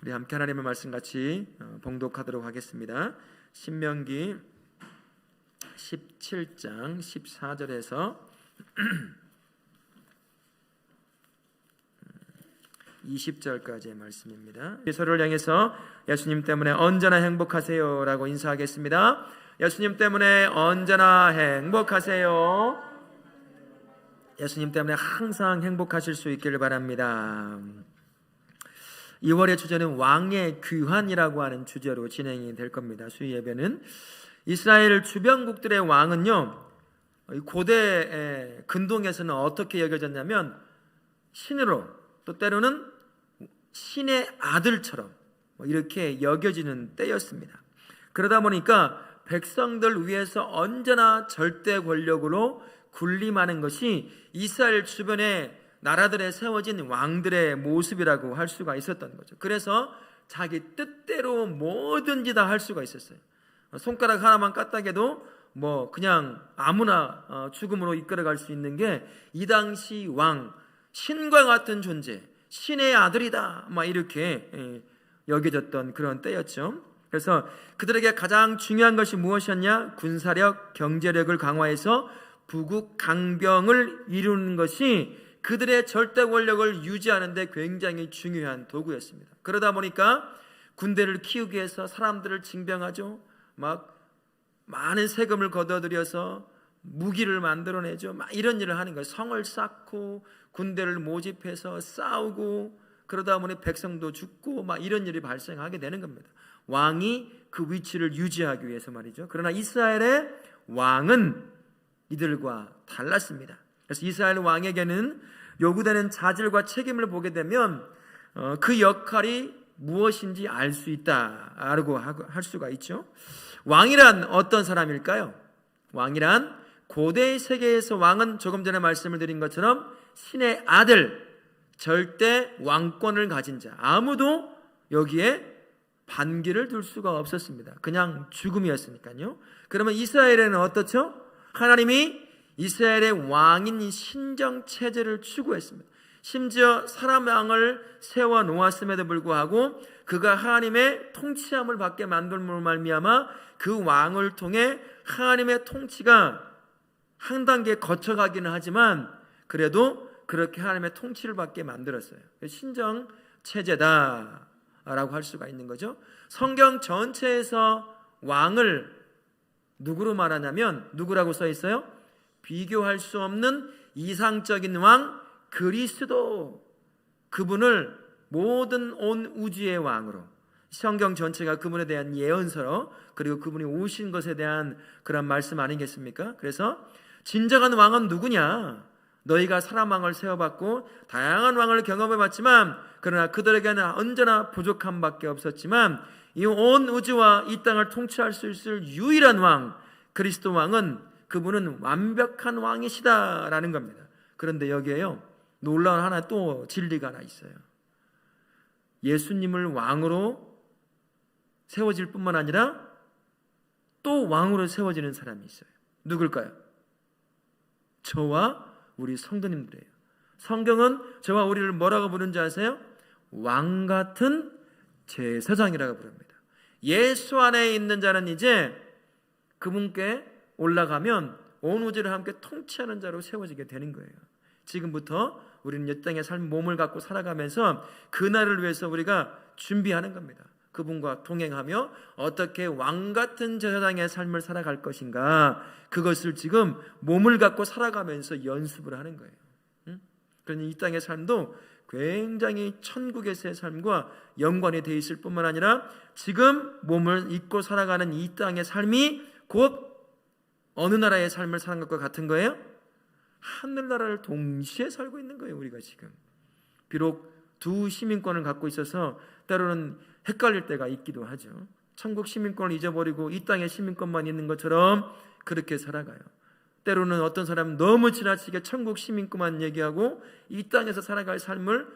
우리 함께 하나님의 말씀 같이 봉독하도록 하겠습니다. 신명기 17장 14절에서 20절까지의 말씀입니다. 서로를 향해서 예수님 때문에 언제나 행복하세요 라고 인사하겠습니다. 예수님 때문에 언제나 행복하세요. 예수님 때문에 항상 행복하실 수 있기를 바랍니다. 2월의 주제는 왕의 귀환이라고 하는 주제로 진행이 될 겁니다. 수요 예배는 이스라엘 주변국들의 왕은요, 고대 근동에서는 어떻게 여겨졌냐면 신으로, 또 때로는 신의 아들처럼 이렇게 여겨지는 때였습니다. 그러다 보니까 백성들 위에서 언제나 절대 권력으로 군림하는 것이 이스라엘 주변에 나라들에 세워진 왕들의 모습이라고 할 수가 있었던 거죠. 그래서 자기 뜻대로 뭐든지 다 할 수가 있었어요. 손가락 하나만 까딱해도 그냥 아무나 죽음으로 이끌어갈 수 있는 게 이 당시 왕, 신과 같은 존재, 신의 아들이다 이렇게 여겨졌던 그런 때였죠. 그래서 그들에게 가장 중요한 것이 무엇이었냐? 군사력, 경제력을 강화해서 부국 강병을 이루는 것이 그들의 절대 권력을 유지하는 데 굉장히 중요한 도구였습니다. 그러다 보니까 군대를 키우기 위해서 사람들을 징병하죠. 많은 세금을 걷어들여서 무기를 만들어내죠. 이런 일을 하는 거예요. 성을 쌓고 군대를 모집해서 싸우고, 그러다 보니 백성도 죽고 이런 일이 발생하게 되는 겁니다. 왕이 그 위치를 유지하기 위해서 말이죠. 그러나 이스라엘의 왕은 이들과 달랐습니다. 그래서 이스라엘 왕에게는 요구되는 자질과 책임을 보게 되면 그 역할이 무엇인지 알 수 있다라고 할 수가 있죠. 왕이란 어떤 사람일까요? 왕이란 고대의 세계에서 왕은 조금 전에 말씀을 드린 것처럼 신의 아들, 절대 왕권을 가진 자, 아무도 여기에 반기를 둘 수가 없었습니다. 그냥 죽음이었으니까요. 그러면 이스라엘에는 어떻죠? 하나님이 이스라엘의 왕인 신정체제를 추구했습니다. 심지어 사람 왕을 세워놓았음에도 불구하고 그가 하나님의 통치함을 받게 만들므로 말미암아 그 왕을 통해 하나님의 통치가 한 단계 거쳐가기는 하지만 그래도 그렇게 하나님의 통치를 받게 만들었어요. 신정체제다라고 할 수가 있는 거죠. 성경 전체에서 왕을 누구로 말하냐면 누구라고 써 있어요? 비교할 수 없는 이상적인 왕 그리스도, 그분을 모든 온 우주의 왕으로, 성경 전체가 그분에 대한 예언서로, 그리고 그분이 오신 것에 대한 그런 말씀 아니겠습니까? 그래서 진정한 왕은 누구냐? 너희가 사람 왕을 세워봤고 다양한 왕을 경험해봤지만 그러나 그들에게는 언제나 부족함 밖에 없었지만 이 온 우주와 이 땅을 통치할 수 있을 유일한 왕 그리스도 왕은, 그분은 완벽한 왕이시다라는 겁니다. 그런데 여기에요, 놀라운 하나 또 진리가 하나 있어요. 예수님을 왕으로 세워질 뿐만 아니라 또 왕으로 세워지는 사람이 있어요. 누굴까요? 저와 우리 성도님들이에요. 성경은 저와 우리를 뭐라고 부르는지 아세요? 왕 같은 제사장이라고 부릅니다. 예수 안에 있는 자는 이제 그분께 올라가면 온 우주를 함께 통치하는 자로 세워지게 되는 거예요. 지금부터 우리는 이 땅의 삶 몸을 갖고 살아가면서 그날을 위해서 우리가 준비하는 겁니다. 그분과 동행하며 어떻게 왕 같은 제사장의 삶을 살아갈 것인가, 그것을 지금 몸을 갖고 살아가면서 연습을 하는 거예요. 그러니 이 땅의 삶도 굉장히 천국에서의 삶과 연관이 되어 있을 뿐만 아니라 지금 몸을 입고 살아가는 이 땅의 삶이 곧 어느 나라의 삶을 사는 것과 같은 거예요? 하늘나라를 동시에 살고 있는 거예요. 우리가 지금 비록 두 시민권을 갖고 있어서 때로는 헷갈릴 때가 있기도 하죠. 천국 시민권을 잊어버리고 이 땅의 시민권만 있는 것처럼 그렇게 살아가요. 때로는 어떤 사람은 너무 지나치게 천국 시민권만 얘기하고 이 땅에서 살아갈 삶을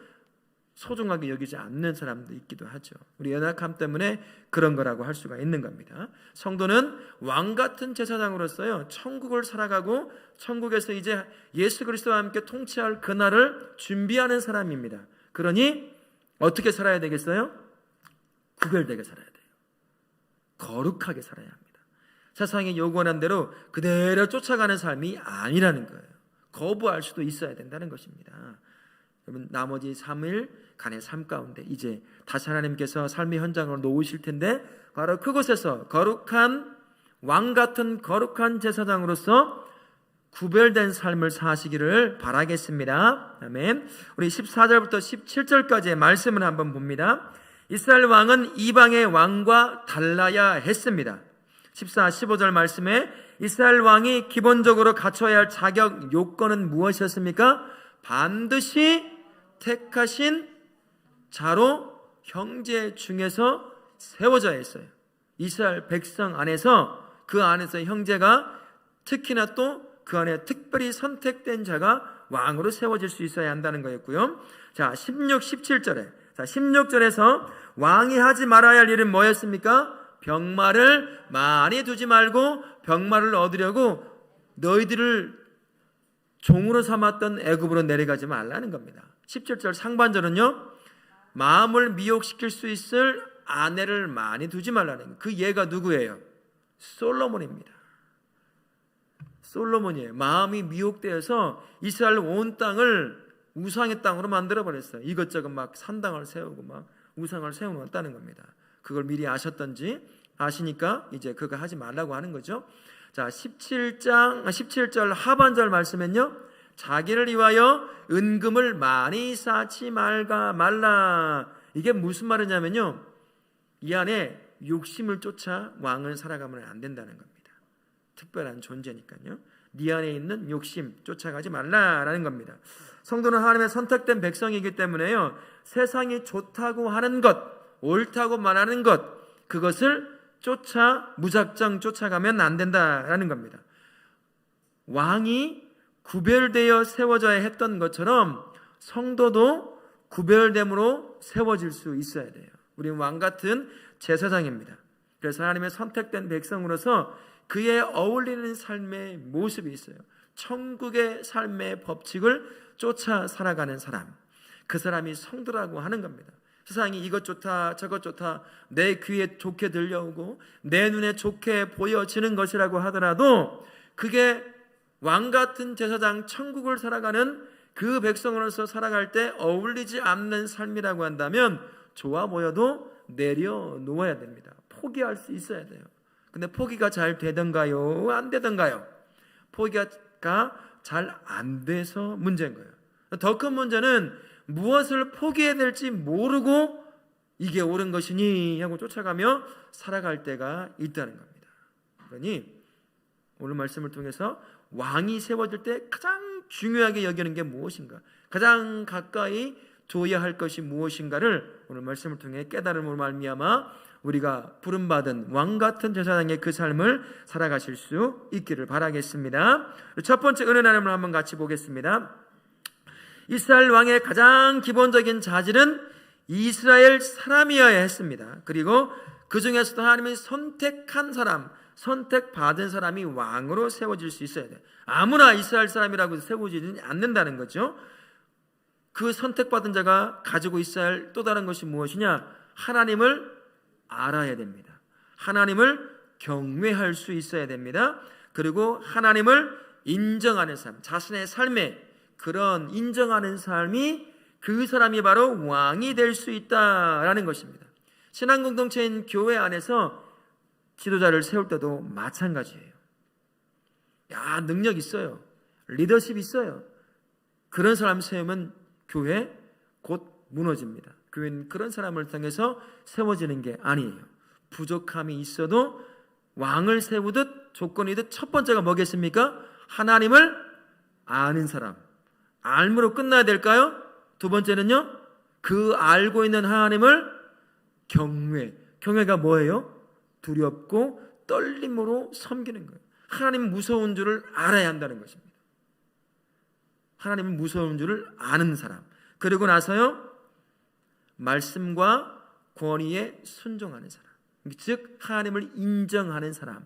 소중하게 여기지 않는 사람도 있기도 하죠. 우리 연약함 때문에 그런 거라고 할 수가 있는 겁니다. 성도는 왕 같은 제사장으로서요, 천국을 살아가고 천국에서 이제 예수 그리스도와 함께 통치할 그날을 준비하는 사람입니다. 그러니 어떻게 살아야 되겠어요? 구별되게 살아야 돼요. 거룩하게 살아야 합니다. 세상이 요구하는 대로 그대로 쫓아가는 삶이 아니라는 거예요. 거부할 수도 있어야 된다는 것입니다. 여러분, 나머지 3일 간의 삶 가운데 이제 다시 하나님께서 삶의 현장으로 놓으실 텐데, 바로 그곳에서 거룩한 왕 같은 거룩한 제사장으로서 구별된 삶을 사시기를 바라겠습니다. 아멘. 우리 14절부터 17절까지의 말씀을 한번 봅니다. 이스라엘 왕은 이방의 왕과 달라야 했습니다. 14, 15절 말씀에 이스라엘 왕이 기본적으로 갖춰야 할 자격 요건은 무엇이었습니까? 반드시 택하신 자로 형제 중에서 세워져야 했어요. 이스라엘 백성 안에서, 그 안에서 형제가, 특히나 또 그 안에 특별히 선택된 자가 왕으로 세워질 수 있어야 한다는 거였고요. 자, 16, 17절에, 자, 16절에서 왕이 하지 말아야 할 일은 뭐였습니까? 병마를 많이 두지 말고 병마를 얻으려고 너희들을 종으로 삼았던 애굽으로 내려가지 말라는 겁니다. 17절 상반절은요, 마음을 미혹시킬 수 있을 아내를 많이 두지 말라는 거예요. 그 예가 누구예요? 솔로몬입니다. 솔로몬이에요. 마음이 미혹되어서 이스라엘 온 땅을 우상의 땅으로 만들어버렸어요. 이것저것 막 산당을 세우고 막 우상을 세워놓았다는 겁니다. 그걸 미리 아셨던지 아시니까 이제 그거 하지 말라고 하는 거죠. 자, 17절 하반절 말씀은요, 자기를 위하여 은금을 많이 쌓지 말라. 이게 무슨 말이냐면요, 이 안에 욕심을 쫓아 왕을 살아가면 안 된다는 겁니다. 특별한 존재니까요. 네 안에 있는 욕심 쫓아가지 말라라는 겁니다. 성도는 하나님의 선택된 백성이기 때문에요, 세상이 좋다고 하는 것, 옳다고 말하는 것, 그것을 무작정 쫓아가면 안 된다라는 겁니다. 왕이 구별되어 세워져야 했던 것처럼 성도도 구별됨으로 세워질 수 있어야 돼요. 우리는 왕 같은 제사장입니다. 그래서 하나님의 선택된 백성으로서 그에 어울리는 삶의 모습이 있어요. 천국의 삶의 법칙을 쫓아 살아가는 사람, 그 사람이 성도라고 하는 겁니다. 세상이 이것 좋다 저것 좋다, 내 귀에 좋게 들려오고 내 눈에 좋게 보여지는 것이라고 하더라도 그게 왕 같은 제사장, 천국을 살아가는 그 백성으로서 살아갈 때 어울리지 않는 삶이라고 한다면 좋아 보여도 내려놓아야 됩니다. 포기할 수 있어야 돼요. 근데 포기가 잘 되던가요? 안 되던가요? 포기가 잘 안 돼서 문제인 거예요. 더 큰 문제는 무엇을 포기해야 될지 모르고 이게 옳은 것이니 하고 쫓아가며 살아갈 때가 있다는 겁니다. 그러니 오늘 말씀을 통해서 왕이 세워질 때 가장 중요하게 여기는 게 무엇인가, 가장 가까이 둬야 할 것이 무엇인가를 오늘 말씀을 통해 깨달음으로 말미암아 우리가 부름받은 왕 같은 제사장의 그 삶을 살아가실 수 있기를 바라겠습니다. 첫 번째 은혜 나눔을 한번 같이 보겠습니다. 이스라엘 왕의 가장 기본적인 자질은 이스라엘 사람이어야 했습니다. 그리고 그 중에서도 하나님이 선택한 사람, 선택받은 사람이 왕으로 세워질 수 있어야 돼요. 아무나 이스라엘 사람이라고 세워지지 않는다는 거죠. 그 선택받은 자가 가지고 있어야 할 또 다른 것이 무엇이냐? 하나님을 알아야 됩니다. 하나님을 경외할 수 있어야 됩니다. 그리고 하나님을 인정하는 삶, 자신의 삶에 그런 인정하는 삶이 그 사람이 바로 왕이 될 수 있다라는 것입니다. 신앙 공동체인 교회 안에서 지도자를 세울 때도 마찬가지예요. 능력 있어요. 리더십 있어요. 그런 사람 세우면 교회 곧 무너집니다. 교회는 그런 사람을 통해서 세워지는 게 아니에요. 부족함이 있어도 왕을 세우듯 조건이듯 첫 번째가 뭐겠습니까? 하나님을 아는 사람. 알므로 끝나야 될까요? 두 번째는요, 그 알고 있는 하나님을 경외. 경외가 뭐예요? 두렵고 떨림으로 섬기는 거예요. 하나님 무서운 줄을 알아야 한다는 것입니다. 하나님 무서운 줄을 아는 사람. 그리고 나서요, 말씀과 권위에 순종하는 사람, 즉 하나님을 인정하는 사람,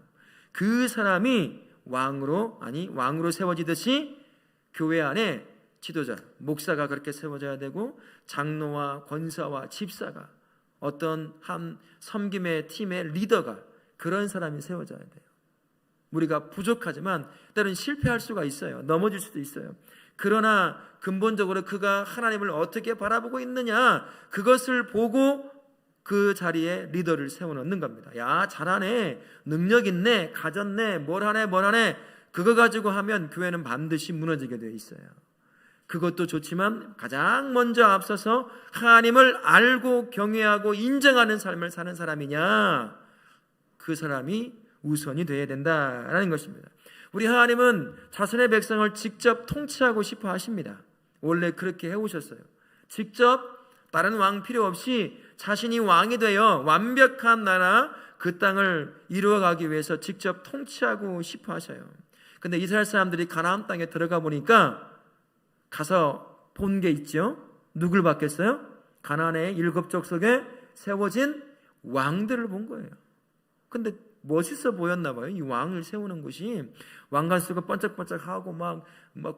그 사람이 왕으로 세워지듯이 교회 안에 지도자, 목사가 그렇게 세워져야 되고 장로와 권사와 집사가 어떤 한 섬김의 팀의 리더가 그런 사람이 세워져야 돼요. 우리가 부족하지만 때로는 실패할 수가 있어요. 넘어질 수도 있어요. 그러나 근본적으로 그가 하나님을 어떻게 바라보고 있느냐, 그것을 보고 그 자리에 리더를 세워놓는 겁니다. 야, 잘하네, 능력 있네, 가졌네, 뭘 하네, 그거 가지고 하면 교회는 반드시 무너지게 되어 있어요. 그것도 좋지만 가장 먼저 앞서서 하나님을 알고 경외하고 인정하는 삶을 사는 사람이냐, 그 사람이 우선이 되어야 된다라는 것입니다. 우리 하나님은 자신의 백성을 직접 통치하고 싶어 하십니다. 원래 그렇게 해오셨어요. 직접 다른 왕 필요 없이 자신이 왕이 되어 완벽한 나라, 그 땅을 이루어가기 위해서 직접 통치하고 싶어 하셔요. 근데 이스라엘 사람들이 가나안 땅에 들어가 보니까 가서 본 게 있죠. 누굴 봤겠어요? 가나안의 7족 속에 세워진 왕들을 본 거예요. 근데 멋있어 보였나 봐요. 이 왕을 세우는 것이 왕관수가 번쩍번쩍하고 막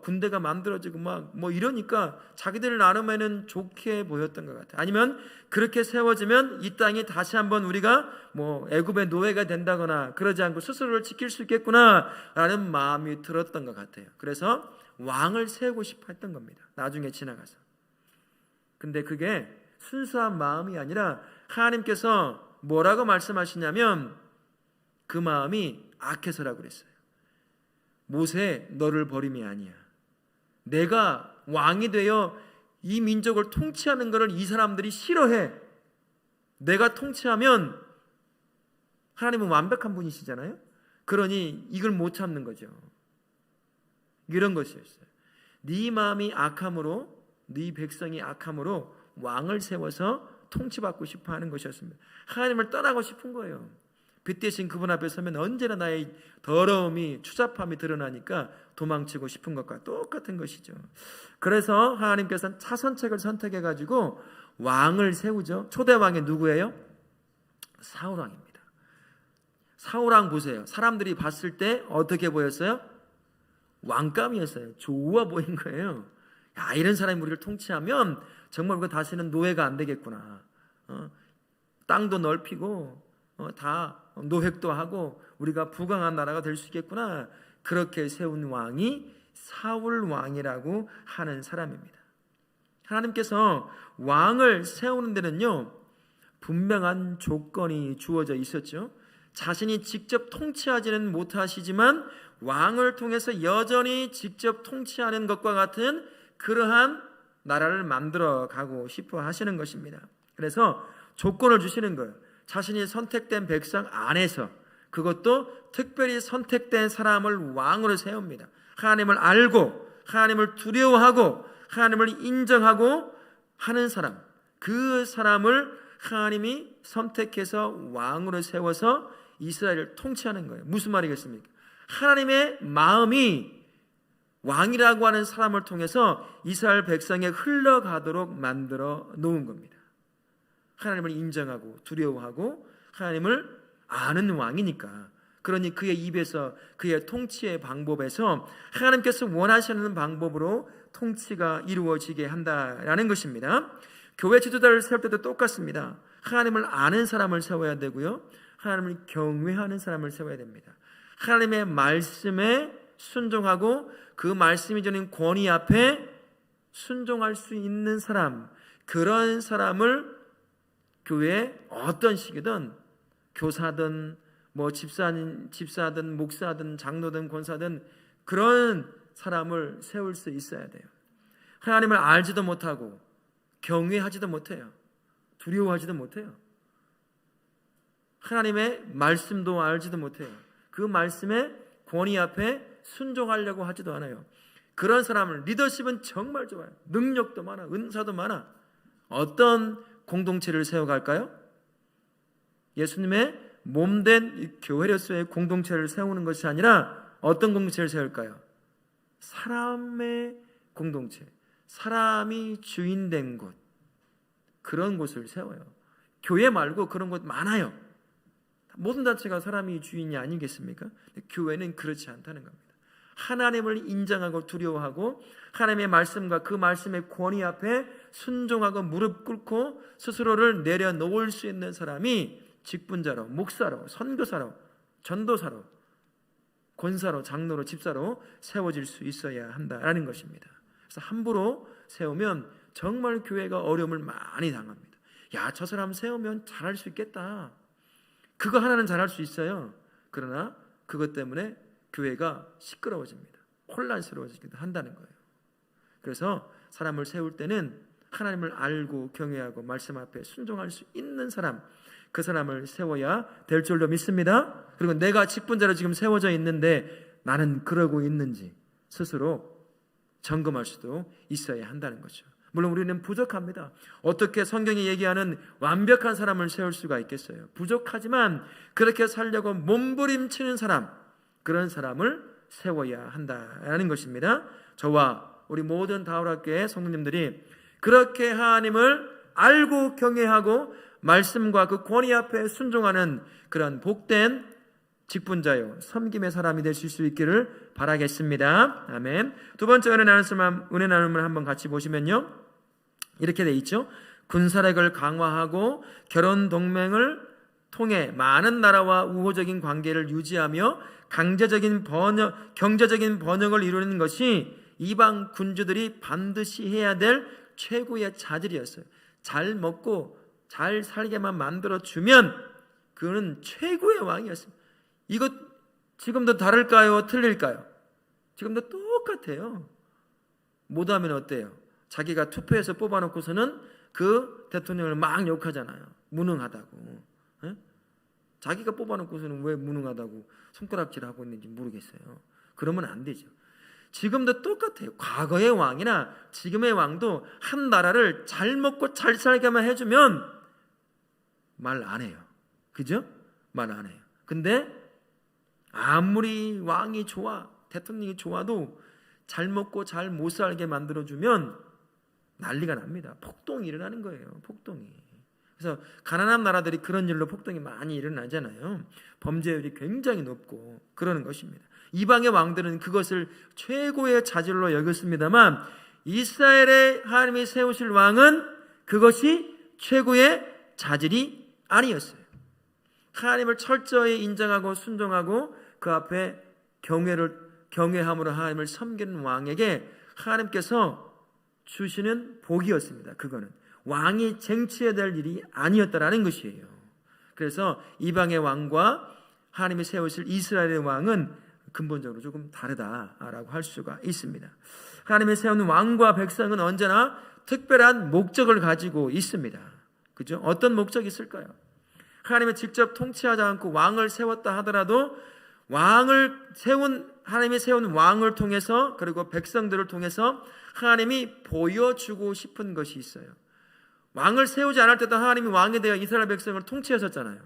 군대가 만들어지고 막 뭐 이러니까 자기들 나름에는 좋게 보였던 것 같아요. 아니면 그렇게 세워지면 이 땅이 다시 한번 우리가 뭐 애굽의 노예가 된다거나 그러지 않고 스스로를 지킬 수 있겠구나라는 마음이 들었던 것 같아요. 그래서 왕을 세우고 싶어 했던 겁니다. 나중에 지나가서. 근데 그게 순수한 마음이 아니라 하나님께서 뭐라고 말씀하시냐면 그 마음이 악해서라고 그랬어요. 모세, 너를 버림이 아니야. 내가 왕이 되어 이 민족을 통치하는 것을 이 사람들이 싫어해. 내가 통치하면, 하나님은 완벽한 분이시잖아요. 그러니 이걸 못 참는 거죠. 이런 것이었어요. 네 마음이 악함으로, 네 백성이 악함으로 왕을 세워서 통치받고 싶어 하는 것이었습니다. 하나님을 떠나고 싶은 거예요. 빛 대신 그분 앞에 서면 언제나 나의 더러움이, 추잡함이 드러나니까 도망치고 싶은 것과 똑같은 것이죠. 그래서 하나님께서는 차선책을 선택해가지고 왕을 세우죠. 초대왕이 누구예요? 사울왕입니다. 사울왕 보세요. 사람들이 봤을 때 어떻게 보였어요? 왕감이었어요. 좋아 보인 거예요. 야, 이런 사람이 우리를 통치하면 정말 우리가 다시는 노예가 안 되겠구나. 땅도 넓히고 다 노획도 하고 우리가 부강한 나라가 될 수 있겠구나. 그렇게 세운 왕이 사울 왕이라고 하는 사람입니다. 하나님께서 왕을 세우는 데는요, 분명한 조건이 주어져 있었죠. 자신이 직접 통치하지는 못하시지만 왕을 통해서 여전히 직접 통치하는 것과 같은 그러한 나라를 만들어 가고 싶어 하시는 것입니다. 그래서 조건을 주시는 거예요. 자신이 선택된 백성 안에서, 그것도 특별히 선택된 사람을 왕으로 세웁니다. 하나님을 알고 하나님을 두려워하고 하나님을 인정하고 하는 사람, 그 사람을 하나님이 선택해서 왕으로 세워서 이스라엘을 통치하는 거예요. 무슨 말이겠습니까? 하나님의 마음이 왕이라고 하는 사람을 통해서 이스라엘 백성에 흘러가도록 만들어 놓은 겁니다. 하나님을 인정하고 두려워하고 하나님을 아는 왕이니까. 그러니 그의 입에서, 그의 통치의 방법에서 하나님께서 원하시는 방법으로 통치가 이루어지게 한다라는 것입니다. 교회 지도자를 세울 때도 똑같습니다. 하나님을 아는 사람을 세워야 되고요, 하나님을 경외하는 사람을 세워야 됩니다. 하나님의 말씀에 순종하고 그 말씀이 주는 권위 앞에 순종할 수 있는 사람, 그런 사람을 교회에 어떤 시기든, 교사든 뭐 집사든 목사든 장로든 권사든 그런 사람을 세울 수 있어야 돼요. 하나님을 알지도 못하고 경외하지도 못해요. 두려워하지도 못해요. 하나님의 말씀도 알지도 못해요. 그 말씀의 권위 앞에 순종하려고 하지도 않아요. 그런 사람을, 리더십은 정말 좋아요. 능력도 많아, 은사도 많아. 어떤 공동체를 세워갈까요? 예수님의 몸된 교회로서의 공동체를 세우는 것이 아니라 어떤 공동체를 세울까요? 사람의 공동체, 사람이 주인된 곳, 그런 곳을 세워요. 교회 말고 그런 곳 많아요. 모든 단체가 사람이 주인이 아니겠습니까? 교회는 그렇지 않다는 겁니다. 하나님을 인정하고 두려워하고 하나님의 말씀과 그 말씀의 권위 앞에 순종하고 무릎 꿇고 스스로를 내려놓을 수 있는 사람이 직분자로, 목사로, 선교사로, 전도사로, 권사로, 장로로, 집사로 세워질 수 있어야 한다라는 것입니다. 그래서 함부로 세우면 정말 교회가 어려움을 많이 당합니다. 야, 저 사람 세우면 잘할 수 있겠다. 그거 하나는 잘할 수 있어요. 그러나 그것 때문에 교회가 시끄러워집니다. 혼란스러워지기도 한다는 거예요. 그래서 사람을 세울 때는 하나님을 알고 경외하고 말씀 앞에 순종할 수 있는 사람, 그 사람을 세워야 될 줄로 믿습니다. 그리고 내가 직분자로 지금 세워져 있는데 나는 그러고 있는지 스스로 점검할 수도 있어야 한다는 거죠. 물론 우리는 부족합니다. 어떻게 성경이 얘기하는 완벽한 사람을 세울 수가 있겠어요? 부족하지만 그렇게 살려고 몸부림치는 사람, 그런 사람을 세워야 한다는 것입니다. 저와 우리 모든 다울학교의 성도님들이 그렇게 하나님을 알고 경외하고 말씀과 그 권위 앞에 순종하는 그런 복된 직분자요, 섬김의 사람이 되실 수 있기를 바라겠습니다. 아멘. 두 번째 은혜 나눔을 한번 같이 보시면요, 이렇게 돼 있죠. 군사력을 강화하고 결혼 동맹을 통해 많은 나라와 우호적인 관계를 유지하며 경제적인 번영을 이루는 것이 이방 군주들이 반드시 해야 될 최고의 자질이었어요. 잘 먹고 잘 살게만 만들어주면 그는 최고의 왕이었습니다. 이것 지금도 다를까요? 틀릴까요? 지금도 똑같아요. 못하면 어때요? 자기가 투표해서 뽑아놓고서는 그 대통령을 막 욕하잖아요. 무능하다고. 에? 자기가 뽑아놓고서는 왜 무능하다고 손가락질하고 있는지 모르겠어요. 그러면 안 되죠. 지금도 똑같아요. 과거의 왕이나 지금의 왕도 한 나라를 잘 먹고 잘 살게만 해주면 말 안 해요. 그죠? 말 안 해요. 근데 아무리 왕이 좋아, 대통령이 좋아도 잘 먹고 잘 못 살게 만들어주면 난리가 납니다. 폭동이 일어나는 거예요. 폭동이. 그래서 가난한 나라들이 그런 일로 폭동이 많이 일어나잖아요. 범죄율이 굉장히 높고 그러는 것입니다. 이방의 왕들은 그것을 최고의 자질로 여겼습니다만 이스라엘의 하나님이 세우실 왕은 그것이 최고의 자질이 아니었어요. 하나님을 철저히 인정하고 순종하고 그 앞에 경외함으로 하나님을 섬기는 왕에게 하나님께서 주시는 복이었습니다. 그거는 왕이 쟁취해야 될 일이 아니었다라는 것이에요. 그래서 이방의 왕과 하나님이 세우실 이스라엘의 왕은 근본적으로 조금 다르다라고 할 수가 있습니다. 하나님이 세운 왕과 백성은 언제나 특별한 목적을 가지고 있습니다. 그죠? 어떤 목적이 있을까요? 하나님이 직접 통치하지 않고 왕을 세웠다 하더라도 하나님이 세운 왕을 통해서 그리고 백성들을 통해서 하나님이 보여주고 싶은 것이 있어요. 왕을 세우지 않을 때도 하나님이 왕이 되어 이스라엘 백성을 통치하셨잖아요.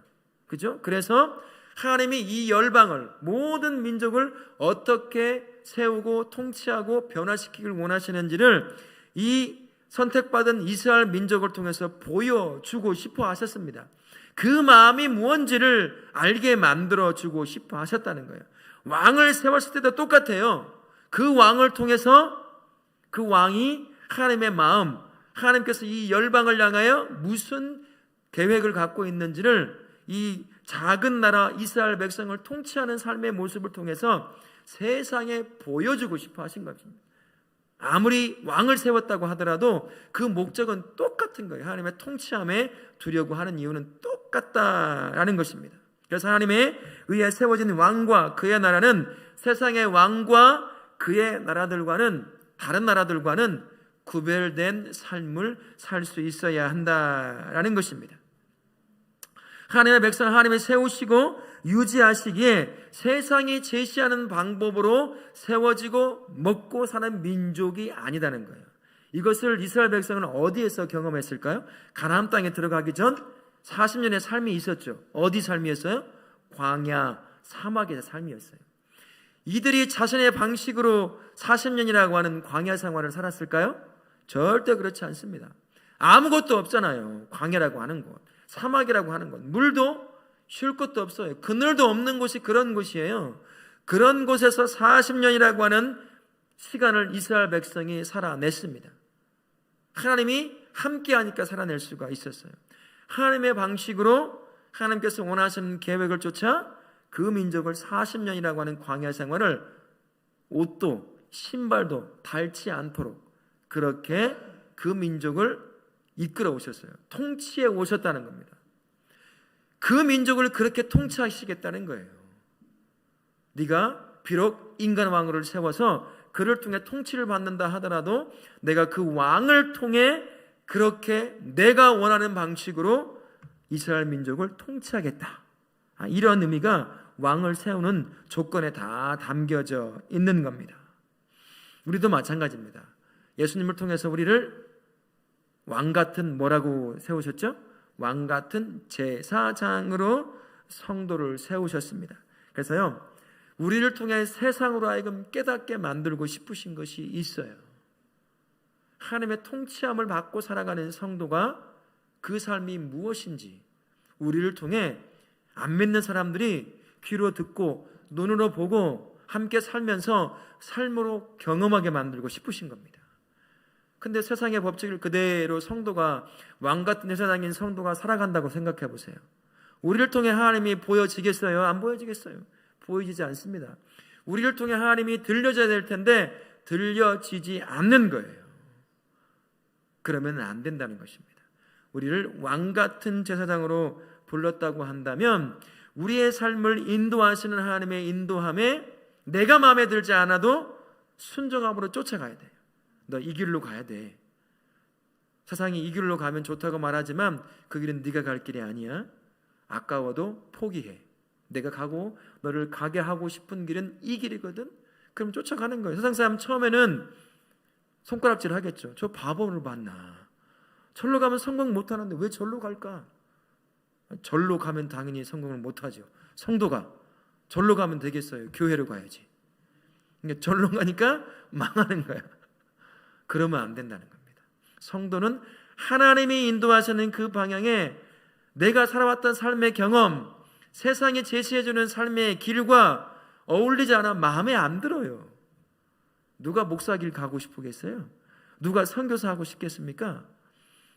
그죠? 그래서 하나님이 이 열방을, 모든 민족을 어떻게 세우고 통치하고 변화시키길 원하시는지를 이 선택받은 이스라엘 민족을 통해서 보여주고 싶어 하셨습니다. 그 마음이 무언지를 알게 만들어주고 싶어 하셨다는 거예요. 왕을 세웠을 때도 똑같아요. 그 왕을 통해서 그 왕이 하나님의 마음, 하나님께서 이 열방을 향하여 무슨 계획을 갖고 있는지를 이 작은 나라 이스라엘 백성을 통치하는 삶의 모습을 통해서 세상에 보여주고 싶어 하신 것입니다. 아무리 왕을 세웠다고 하더라도 그 목적은 똑같은 거예요. 하나님의 통치함에 두려고 하는 이유는 똑같다라는 것입니다. 그래서 하나님의 의에 세워진 왕과 그의 나라는 세상의 왕과 그의 나라들과는, 다른 나라들과는 구별된 삶을 살 수 있어야 한다라는 것입니다. 하나님의 백성을 하나님이 세우시고 유지하시기에 세상이 제시하는 방법으로 세워지고 먹고 사는 민족이 아니다는 거예요. 이것을 이스라엘 백성은 어디에서 경험했을까요? 가나안 땅에 들어가기 전 40년의 삶이 있었죠. 어디 삶이었어요? 광야, 사막의 삶이었어요. 이들이 자신의 방식으로 40년이라고 하는 광야 생활을 살았을까요? 절대 그렇지 않습니다. 아무것도 없잖아요. 광야라고 하는 곳, 사막이라고 하는 곳, 물도 쉴 것도 없어요. 그늘도 없는 곳이 그런 곳이에요. 그런 곳에서 40년이라고 하는 시간을 이스라엘 백성이 살아냈습니다. 하나님이 함께하니까 살아낼 수가 있었어요. 하나님의 방식으로 하나님께서 원하시는 계획을 쫓아 그 민족을 40년이라고 하는 광야 생활을 옷도 신발도 닳지 않도록 그렇게 그 민족을 이끌어 오셨어요. 통치해 오셨다는 겁니다. 그 민족을 그렇게 통치하시겠다는 거예요. 네가 비록 인간 왕을 세워서 그를 통해 통치를 받는다 하더라도 내가 그 왕을 통해 그렇게 내가 원하는 방식으로 이스라엘 민족을 통치하겠다. 이런 의미가 왕을 세우는 조건에 다 담겨져 있는 겁니다. 우리도 마찬가지입니다. 예수님을 통해서 우리를 왕 같은 뭐라고 세우셨죠? 왕 같은 제사장으로 성도를 세우셨습니다. 그래서요, 우리를 통해 세상으로 하여금 깨닫게 만들고 싶으신 것이 있어요. 하나님의 통치함을 받고 살아가는 성도가 그 삶이 무엇인지 우리를 통해 안 믿는 사람들이 귀로 듣고 눈으로 보고 함께 살면서 삶으로 경험하게 만들고 싶으신 겁니다. 근데 세상의 법칙을 그대로 성도가 왕같은 제사장인 성도가 살아간다고 생각해 보세요. 우리를 통해 하나님이 보여지겠어요? 안 보여지겠어요? 보여지지 않습니다. 우리를 통해 하나님이 들려져야 될 텐데 들려지지 않는 거예요. 그러면 안 된다는 것입니다. 우리를 왕같은 제사장으로 불렀다고 한다면 우리의 삶을 인도하시는 하나님의 인도함에 내가 마음에 들지 않아도 순종함으로 쫓아가야 돼요. 너 이 길로 가야 돼. 세상이 이 길로 가면 좋다고 말하지만 그 길은 네가 갈 길이 아니야. 아까워도 포기해. 내가 가고 너를 가게 하고 싶은 길은 이 길이거든. 그럼 쫓아가는 거예요. 세상 사람 처음에는 손가락질 하겠죠. 저 바보를 봤나. 절로 가면 성공 못하는데 왜 절로 갈까? 절로 가면 당연히 성공을 못하죠. 성도가 절로 가면 되겠어요? 교회로 가야지. 그러니까 절로 가니까 망하는 거야. 그러면 안 된다는 겁니다. 성도는 하나님이 인도하시는 그 방향에 내가 살아왔던 삶의 경험, 세상에 제시해주는 삶의 길과 어울리지 않아 마음에 안 들어요. 누가 목사 길 가고 싶겠어요? 누가 선교사 하고 싶겠습니까?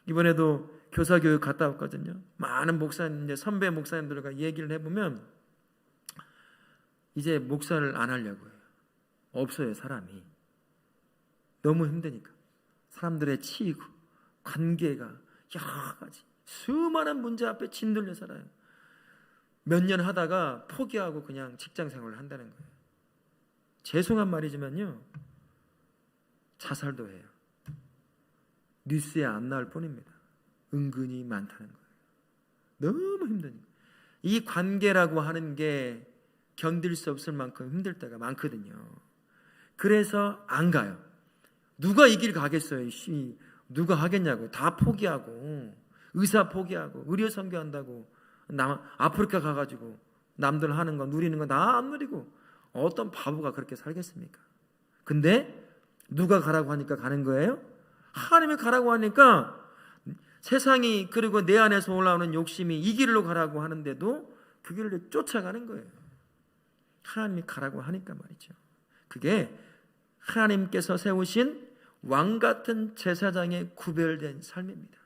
이번에도 교사교육 갔다 왔거든요. 많은 목사님, 선배 목사님들과 얘기를 해보면 이제 목사를 안 하려고 해요. 없어요, 사람이. 너무 힘드니까. 사람들의 치이고 관계가 여러 가지 수많은 문제 앞에 짓눌려 살아요. 몇 년 하다가 포기하고 그냥 직장 생활을 한다는 거예요. 죄송한 말이지만요, 자살도 해요. 뉴스에 안 나올 뿐입니다. 은근히 많다는 거예요. 너무 힘드니까. 이 관계라고 하는 게 견딜 수 없을 만큼 힘들 때가 많거든요. 그래서 안 가요. 누가 이 길 가겠어요? 누가 하겠냐고. 다 포기하고 의사 포기하고 의료 선교한다고 아프리카 가가지고 남들 하는 거 누리는 거 다 안 누리고 어떤 바보가 그렇게 살겠습니까? 근데 누가 가라고 하니까 가는 거예요? 하나님이 가라고 하니까 세상이 그리고 내 안에서 올라오는 욕심이 이 길로 가라고 하는데도 그 길을 쫓아가는 거예요. 하나님이 가라고 하니까 말이죠. 그게 하나님께서 세우신 왕같은 제사장의 구별된 삶입니다.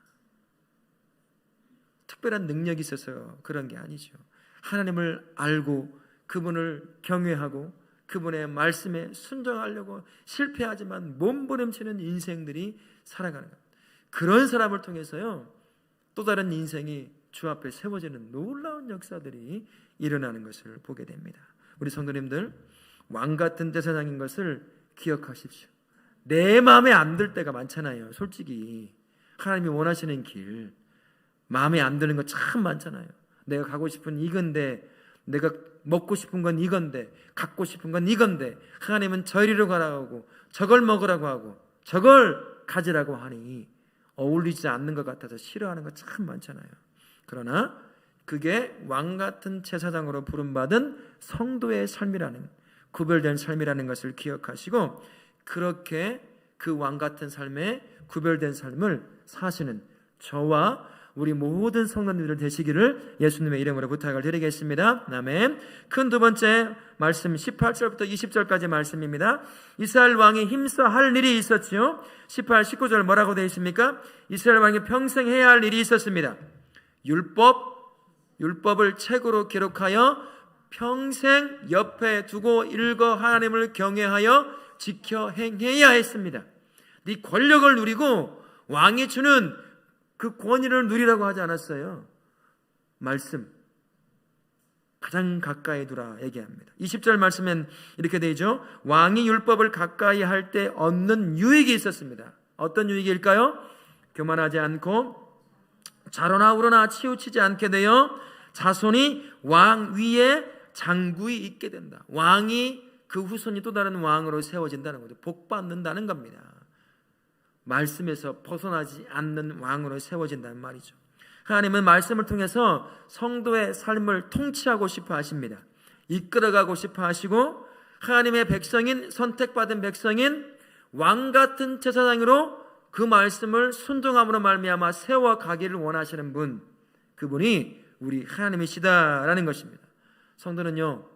특별한 능력이 있어서 그런 게 아니죠. 하나님을 알고 그분을 경외하고 그분의 말씀에 순종하려고 실패하지만 몸부림치는 인생들이 살아가는 것. 그런 사람을 통해서요, 또 다른 인생이 주 앞에 세워지는 놀라운 역사들이 일어나는 것을 보게 됩니다. 우리 성도님들, 왕같은 제사장인 것을 기억하십시오. 내 마음에 안 들 때가 많잖아요. 솔직히 하나님이 원하시는 길 마음에 안 드는 거 참 많잖아요. 내가 가고 싶은 이건데, 내가 먹고 싶은 건 이건데, 갖고 싶은 건 이건데 하나님은 저리로 가라고 하고 저걸 먹으라고 하고 저걸 가지라고 하니 어울리지 않는 것 같아서 싫어하는 거 참 많잖아요. 그러나 그게 왕같은 제사장으로 부름받은 성도의 삶이라는, 구별된 삶이라는 것을 기억하시고 그렇게 그 왕같은 삶에 구별된 삶을 사시는 저와 우리 모든 성도님들 되시기를 예수님의 이름으로 부탁을 드리겠습니다. 아멘. 큰 두 번째 말씀 18절부터 20절까지 말씀입니다. 이스라엘 왕이 힘써 할 일이 있었지요. 18, 19절 뭐라고 되어 있습니까? 이스라엘 왕이 평생 해야 할 일이 있었습니다. 율법을 책으로 기록하여 평생 옆에 두고 읽어 하나님을 경외하여 지켜 행해야 했습니다. 네 권력을 누리고 왕이 주는 그 권위를 누리라고 하지 않았어요. 말씀 가장 가까이 두라 얘기합니다. 20절 말씀엔 이렇게 되죠. 왕이 율법을 가까이 할 때 얻는 유익이 있었습니다. 어떤 유익일까요? 교만하지 않고 자로나 우로나 치우치지 않게 되어 자손이 왕 위에 장구이 있게 된다. 왕이 그 후손이 또 다른 왕으로 세워진다는 거죠. 복받는다는 겁니다. 말씀에서 벗어나지 않는 왕으로 세워진다는 말이죠. 하나님은 말씀을 통해서 성도의 삶을 통치하고 싶어 하십니다. 이끌어가고 싶어 하시고 하나님의 백성인, 선택받은 백성인 왕 같은 제사장으로 그 말씀을 순종함으로 말미암아 세워가기를 원하시는 분, 그분이 우리 하나님이시다라는 것입니다. 성도는요,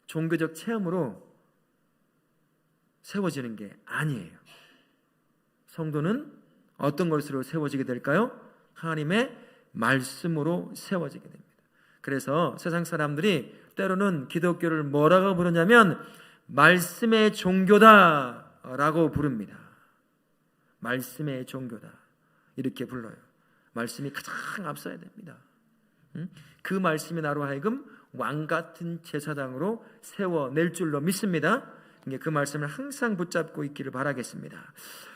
종교적 체험으로 세워지는 게 아니에요. 성도는 어떤 것으로 세워지게 될까요? 하나님의 말씀으로 세워지게 됩니다. 그래서 세상 사람들이 때로는 기독교를 뭐라고 부르냐면 말씀의 종교다라고 부릅니다. 말씀의 종교다 이렇게 불러요. 말씀이 가장 앞서야 됩니다. 그 말씀이 나로 하여금 왕같은 제사장으로 세워낼 줄로 믿습니다. 그 말씀을 항상 붙잡고 있기를 바라겠습니다.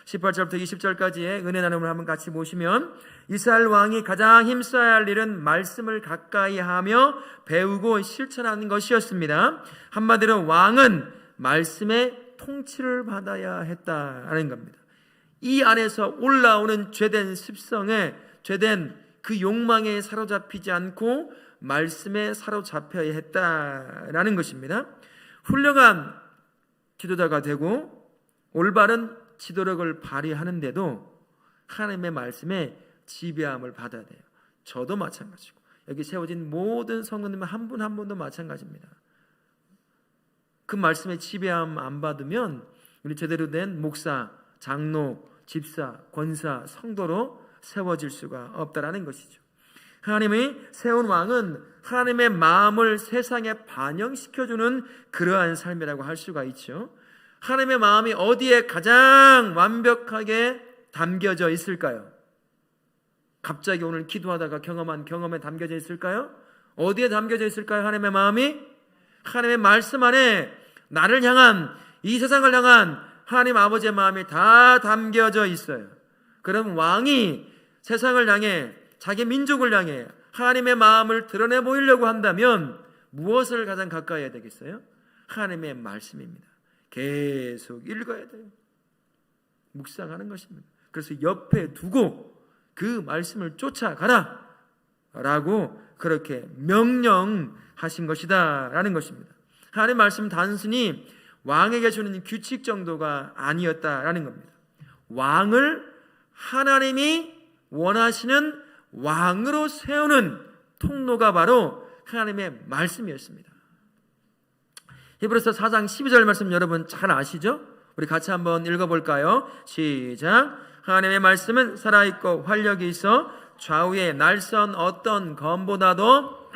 18절부터 20절까지의 은혜 나눔을 한번 같이 보시면 이스라엘 왕이 가장 힘써야 할 일은 말씀을 가까이 하며 배우고 실천하는 것이었습니다. 한마디로 왕은 말씀의 통치를 받아야 했다는 겁니다. 이 안에서 올라오는 죄된 습성에, 죄된 그 욕망에 사로잡히지 않고 말씀에 사로잡혀야 했다라는 것입니다. 훌륭한 지도자가 되고 올바른 지도력을 발휘하는데도 하나님의 말씀에 지배함을 받아야 돼요. 저도 마찬가지고 여기 세워진 모든 성도님 한 분 한 분도 마찬가지입니다. 그 말씀에 지배함 안 받으면 우리 제대로 된 목사, 장로, 집사, 권사, 성도로 세워질 수가 없다라는 것이죠. 하나님이 세운 왕은 하나님의 마음을 세상에 반영시켜주는 그러한 삶이라고 할 수가 있죠. 하나님의 마음이 어디에 가장 완벽하게 담겨져 있을까요? 갑자기 오늘 기도하다가 경험한 경험에 담겨져 있을까요? 어디에 담겨져 있을까요? 하나님의 마음이 하나님의 말씀 안에 나를 향한, 이 세상을 향한 하나님 아버지의 마음이 다 담겨져 있어요. 그럼 왕이 세상을 향해, 자기 민족을 향해 하나님의 마음을 드러내 보이려고 한다면 무엇을 가장 가까이 해야 되겠어요? 하나님의 말씀입니다. 계속 읽어야 돼요. 묵상하는 것입니다. 그래서 옆에 두고 그 말씀을 쫓아가라 라고 그렇게 명령하신 것이다 라는 것입니다. 하나님의 말씀은 단순히 왕에게 주는 규칙 정도가 아니었다라는 겁니다. 왕을 하나님이 원하시는 왕으로 세우는 통로가 바로 하나님의 말씀이었습니다. 히브리서 4장 12절 말씀 여러분 잘 아시죠? 우리 같이 한번 읽어볼까요? 시작. 하나님의 말씀은 살아있고 활력이 있어 좌우에 날선 어떤 검보다도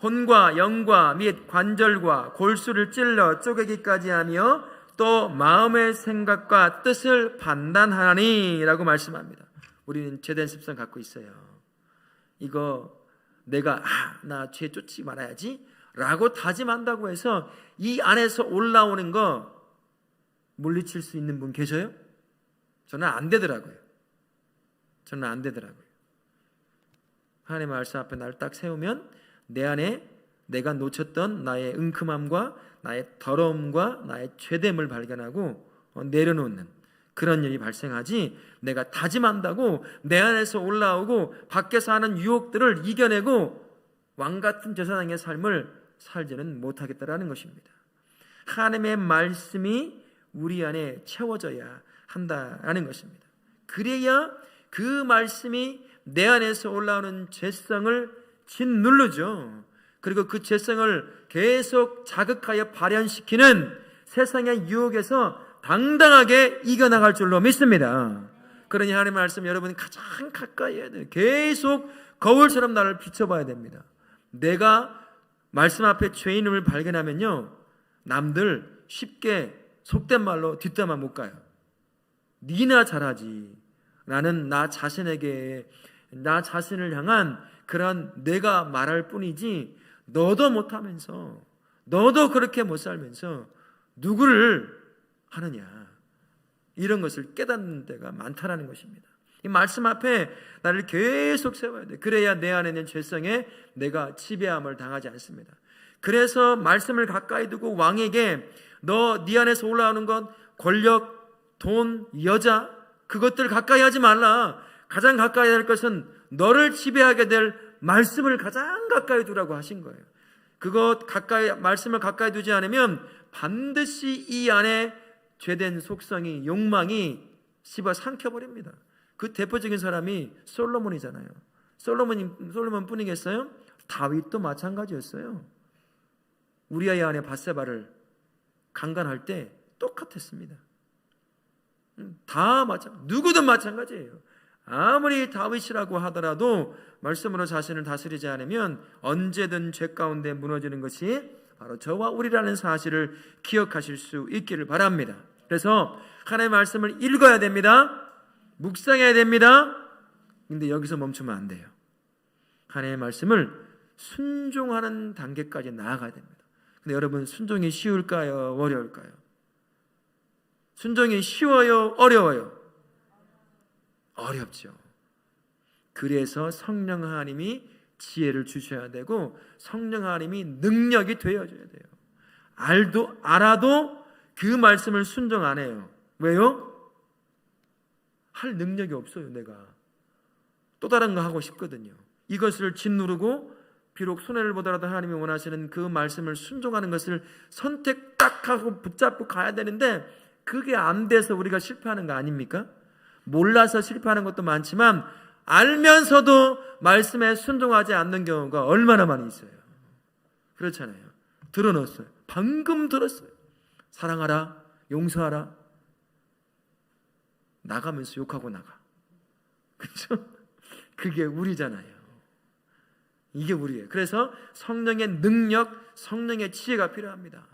혼과 영과 및 관절과 골수를 찔러 쪼개기까지 하며 또 마음의 생각과 뜻을 판단하니 라고 말씀합니다. 우리는 죄된 습성 갖고 있어요. 이거 내가 나 죄 쫓지 말아야지 라고 다짐한다고 해서 이 안에서 올라오는 거 물리칠 수 있는 분 계셔요? 저는 안 되더라고요. 하나님의 말씀 앞에 나를 딱 세우면 내 안에 내가 놓쳤던 나의 은큼함과 나의 더러움과 나의 죄됨을 발견하고 내려놓는 그런 일이 발생하지, 내가 다짐한다고 내 안에서 올라오고 밖에서 하는 유혹들을 이겨내고 왕같은 제사장의 삶을 살지는 못하겠다라는 것입니다. 하나님의 말씀이 우리 안에 채워져야 한다라는 것입니다. 그래야 그 말씀이 내 안에서 올라오는 죄성을 짓누르죠. 그리고 그 죄성을 계속 자극하여 발현시키는 세상의 유혹에서 당당하게 이겨나갈 줄로 믿습니다. 그러니 하나님의 말씀 여러분이 가장 가까이 해야 돼요. 계속 거울처럼 나를 비춰봐야 됩니다. 내가 말씀 앞에 죄인임을 발견하면요, 남들 쉽게 속된 말로 뒷담화 못 가요. 니나 잘하지. 나는 나 자신에게, 나 자신을 향한 그런 내가 말할 뿐이지, 너도 못하면서, 너도 그렇게 못 살면서 누구를 하느냐, 이런 것을 깨닫는 때가 많다라는 것입니다. 이 말씀 앞에 나를 계속 세워야 돼. 그래야 내 안에 있는 죄성에 내가 지배함을 당하지 않습니다. 그래서 말씀을 가까이 두고 왕에게 너 네 안에서 올라오는 것, 권력, 돈, 여자, 그것들 가까이 하지 말라. 가장 가까이 할 것은 너를 지배하게 될 말씀을 가장 가까이 두라고 하신 거예요. 말씀을 가까이 두지 않으면 반드시 이 안에 죄된 속성이, 욕망이 씹어 삼켜버립니다. 그 대표적인 사람이 솔로몬이잖아요. 솔로몬 뿐이겠어요? 다윗도 마찬가지였어요. 우리아의 아내 밧세바를 강간할 때 똑같았습니다. 누구든 마찬가지예요. 아무리 다윗이라고 하더라도 말씀으로 자신을 다스리지 않으면 언제든 죄 가운데 무너지는 것이 바로 저와 우리라는 사실을 기억하실 수 있기를 바랍니다. 그래서 하나님의 말씀을 읽어야 됩니다. 묵상해야 됩니다. 근데 여기서 멈추면 안 돼요. 하나님의 말씀을 순종하는 단계까지 나아가야 됩니다. 근데 여러분, 순종이 쉬울까요? 어려울까요? 순종이 쉬워요? 어려워요? 어렵죠. 그래서 성령 하나님이 지혜를 주셔야 되고 성령 하나님이 능력이 되어줘야 돼요. 알아도 그 말씀을 순종 안 해요. 왜요? 할 능력이 없어요. 내가 또 다른 거 하고 싶거든요. 이것을 짓누르고 비록 손해를 보더라도 하나님이 원하시는 그 말씀을 순종하는 것을 선택 딱 하고 붙잡고 가야 되는데 그게 안 돼서 우리가 실패하는 거 아닙니까? 몰라서 실패하는 것도 많지만 알면서도 말씀에 순종하지 않는 경우가 얼마나 많이 있어요. 그렇잖아요. 들어놓았어요. 방금 들었어요. 사랑하라, 용서하라. 나가면서 욕하고 나가. 그렇죠? 그게 우리잖아요. 이게 우리예요. 그래서 성령의 능력, 성령의 지혜가 필요합니다.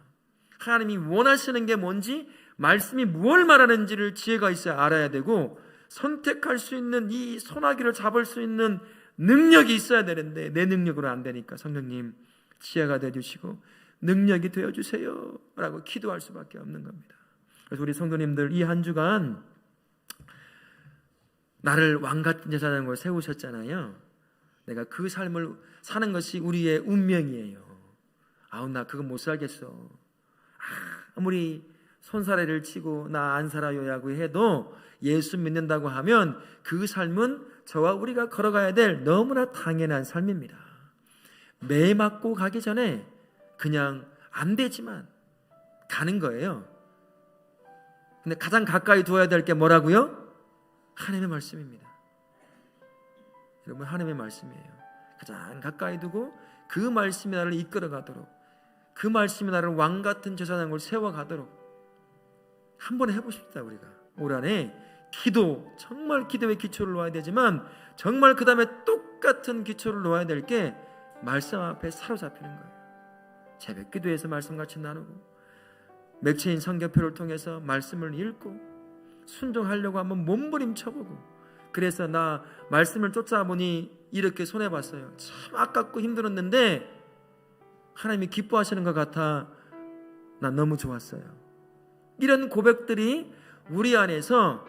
하나님이 원하시는 게 뭔지, 말씀이 무엇을 말하는지를 지혜가 있어야 알아야 되고 선택할 수 있는 이 소나기를 잡을 수 있는 능력이 있어야 되는데 내 능력으로 안 되니까 성령님 지혜가 되어주시고 능력이 되어주세요 라고 기도할 수밖에 없는 겁니다. 그래서 우리 성도님들 이 한 주간 나를 왕같은 제사장으로 걸 세우셨잖아요. 내가 그 삶을 사는 것이 우리의 운명이에요. 나 그거 못 살겠어. 아무리 손사래를 치고 나 안 살아요라고 해도 예수 믿는다고 하면 그 삶은 저와 우리가 걸어가야 될 너무나 당연한 삶입니다. 매 맞고 가기 전에 그냥 안 되지만 가는 거예요. 근데 가장 가까이 두어야 될 게 뭐라고요? 하나님의 말씀입니다. 여러분, 하나님의 말씀이에요. 가장 가까이 두고 그 말씀이 나를 이끌어 가도록, 그 말씀이 나를 왕같은 제사장으로 세워가도록 한번 해보십시다. 우리가 올 한해 기도, 정말 기도의 기초를 놓아야 되지만 정말 그 다음에 똑같은 기초를 놓아야 될 게 말씀 앞에 사로잡히는 거예요. 새벽 기도에서 말씀 같이 나누고 맥체인 성경표를 통해서 말씀을 읽고 순종하려고 한번 몸부림쳐보고, 그래서 나 말씀을 쫓아보니 이렇게 손해봤어요. 참 아깝고 힘들었는데 하나님이 기뻐하시는 것 같아 난 너무 좋았어요. 이런 고백들이 우리 안에서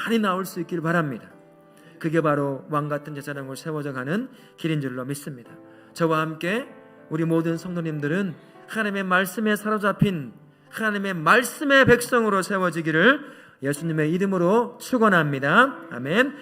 많이 나올 수 있기를 바랍니다. 그게 바로 왕같은 제사장으로 세워져 가는 길인 줄로 믿습니다. 저와 함께 우리 모든 성도님들은 하나님의 말씀에 사로잡힌 하나님의 말씀의 백성으로 세워지기를 예수님의 이름으로 축원합니다. 아멘.